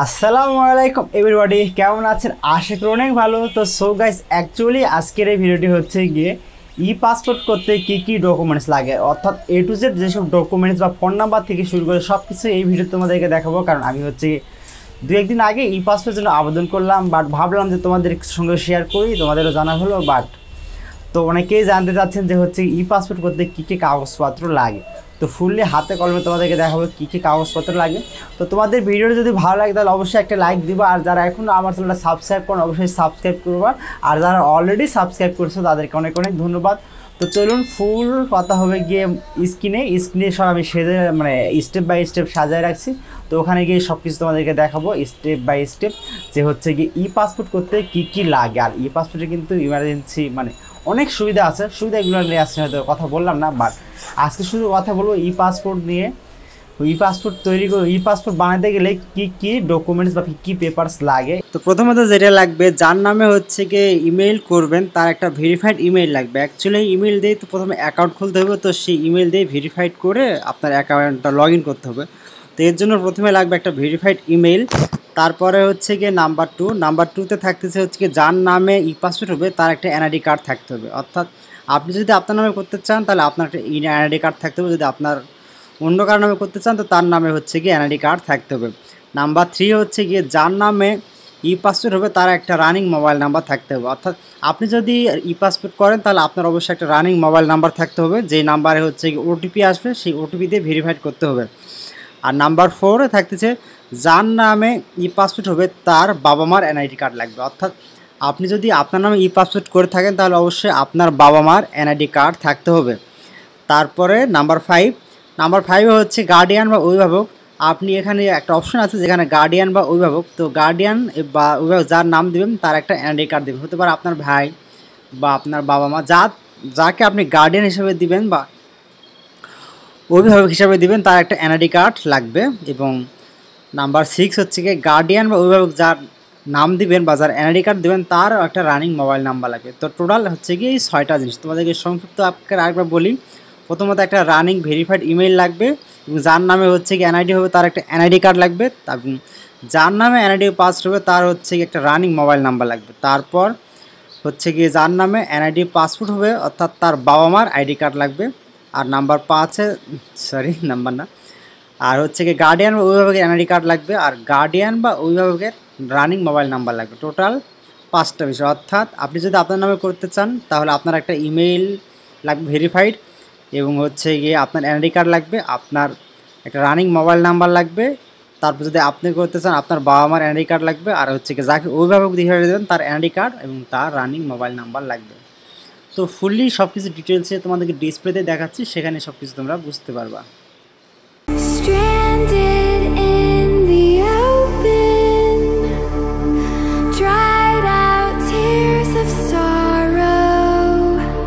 আসসালামু আলাইকুম এভরিবডি, কেমন আছেন? আশা করি অনেক ভালো। তো সো গাইস, অ্যাকচুয়ালি আজকের এই ভিডিওটি হচ্ছে গিয়ে পাসপোর্ট করতে কী ডকুমেন্টস লাগে, অর্থাৎ এ টু জেড যেসব ডকুমেন্টস বা ফোন নাম্বার থেকে শুরু করে সব কিছু এই ভিডিও তোমাদেরকে দেখাবো। কারণ আমি হচ্ছে দু একদিন আগে পাসপোর্টের জন্য আবেদন করলাম, বাট ভাবলাম যে তোমাদের সঙ্গে শেয়ার করি, তোমাদেরও জানা হলো। বাট তো অনেকেই জানতে চাচ্ছেন যে হচ্ছে পাসপোর্ট করতে কী কাগজপত্র লাগে। তো ফুললি হাতে কলমে তোমাদেরকে দেখাবো কী কাগজপত্র লাগে। তো তোমাদের ভিডিওটা যদি ভালো লাগে তাহলে অবশ্যই একটা লাইক দিবা, আর যারা এখনও আমার চ্যানেলটা সাবস্ক্রাইব করো অবশ্যই সাবস্ক্রাইব করবা, আর যারা অলরেডি সাবস্ক্রাইব করছো তাদেরকে অনেক অনেক ধন্যবাদ। তো চলুন ফুল কথা হবে গিয়ে স্ক্রিনে সব আমি সেজে স্টেপ বাই স্টেপ সাজায় রাখছি। তো ওখানে গিয়ে সব কিছু তোমাদেরকে দেখাবো স্টেপ বাই স্টেপ যে হচ্ছে গিয়ে পাসপোর্ট করতে কী লাগে। আর পাসপোর্টে কিন্তু ইমার্জেন্সি অনেক সুবিধা আছে, সুবিধাগুলো নিয়ে আসছে হয়তো কথা বললাম না, বাট আজকে শুধু কথা বলবো পাসপোর্ট নিয়ে। পাসপোর্ট তৈরি করে পাসপোর্ট বানাতে গেলে কী ডকুমেন্টস বা কী পেপারস লাগে। তো প্রথমত যেটা লাগবে, যার নামে হচ্ছে গিয়ে ইমেল করবেন তার একটা ভেরিফাইড ইমেল লাগবে। অ্যাকচুয়ালি ইমেল দিয়ে তো প্রথমে অ্যাকাউন্ট খুলতে হবে, তো সেই ইমেল দিয়ে ভেরিফাইড করে আপনার অ্যাকাউন্টটা লগ ইন করতে হবে। তো এর জন্য প্রথমে লাগবে একটা ভেরিফাইড ইমেল। তারপরে হচ্ছে গিয়ে নাম্বার টুতে থাকতেছে হচ্ছে গিয়ে যার নামে পাসপোর্ট হবে তার একটা এনআইডি কার্ড থাকতে হবে। অর্থাৎ আপনি যদি আপনার নামে করতে চান তাহলে আপনার একটা এনআইডি কার্ড থাকতে হবে, যদি আপনার অন্য কারো নামে করতে চান তো তার নামে হচ্ছে গিয়ে এনআইডি কার্ড থাকতে হবে। নাম্বার 3 হচ্ছে গিয়ে যার নামে পাসপোর্ট হবে তার একটা রানিং মোবাইল নাম্বার থাকতে হবে। অর্থাৎ আপনি যদি পাসপোর্ট করেন তাহলে আপনার অবশ্যই একটা রানিং মোবাইল নাম্বার থাকতে হবে, যেই নাম্বারে হচ্ছে ওটিপি আসবে সেই ওটিপি দিয়ে ভেরিফাইড করতে হবে। আর নাম্বার 4 থাকতেছে যার নামে পাসপোর্ট হবে তার বাবা মার এনআইডি কার্ড লাগবে। অর্থাৎ আপনি যদি আপনার নামে পাসপোর্ট করে থাকেন তাহলে অবশ্যই আপনার বাবা মার এনআইডি কার্ড থাকতে হবে। তারপরে নাম্বার 5 হচ্ছে গার্ডিয়ান বা অভিভাবক। আপনি এখানে একটা অপশন আছে যেখানে গার্ডিয়ান বা অভিভাবক, তো গার্ডিয়ান বা অভিভাবক যার নাম দেবেন তার একটা এনআইডি কার্ড দেবেন। হতে পারে আপনার ভাই বা আপনার বাবা মা, যাকে আপনি গার্ডিয়ান হিসেবে দিবেন বা অভিভাবক হিসাবে দিবেন তার একটা এনআইডি কার্ড লাগবে। এবং নাম্বার 6 হচ্ছে গিয়ে গার্ডিয়ান বা অভিভাবক যার নাম দিবেন বা যার এনআইডি কার্ড দেবেন তার একটা রানিং মোবাইল নাম্বার লাগবে। তো টোটাল হচ্ছে গিয়ে এই 6টা জিনিস। তোমাদেরকে সংক্ষিপ্ত আকারে আরেকবার বলি। প্রথমত একটা রানিং ভেরিফাইড ইমেল লাগবে, এবং যার নামে হচ্ছে গিয়ে এনআইডি হবে তার একটা এনআইডি কার্ড লাগবে। তারপর যার নামে এনআইডি পাস হবে তার হচ্ছে গিয়ে একটা রানিং মোবাইল নাম্বার লাগবে। তারপর হচ্ছে গিয়ে যার নামে এনআইডি পাসপোর্ট হবে অর্থাৎ তার বাবা মার আইডি কার্ড লাগবে। আর নাম্বার 5 আর হচ্ছে গিয়ে গার্ডিয়ান বা অভিভাবকের এনআইডি কার্ড লাগবে, আর গার্ডিয়ান বা অভিভাবকের রানিং মোবাইল নাম্বার লাগবে। টোটাল 5টা বিষয়। অর্থাৎ আপনি যদি আপনার নামে করতে চান তাহলে আপনার একটা ইমেল লাগবে ভেরিফাইড, এবং হচ্ছে গিয়ে আপনার এনআইডি কার্ড লাগবে, আপনার একটা রানিং মোবাইল নাম্বার লাগবে। তারপর যদি আপনি করতে চান আপনার বাবা মার এনআইডি কার্ড লাগবে, আর হচ্ছে গিয়ে যাকে অভিভাবক হিসেবে দেবেন তার এনআইডি কার্ড এবং তার রানিং মোবাইল নাম্বার লাগবে। তো ফুললি সব কিছু ডিটেলসে তোমাদেরকে ডিসপ্লেতে দেখাচ্ছি, সেখানে সব কিছু তোমরা বুঝতে পারবা।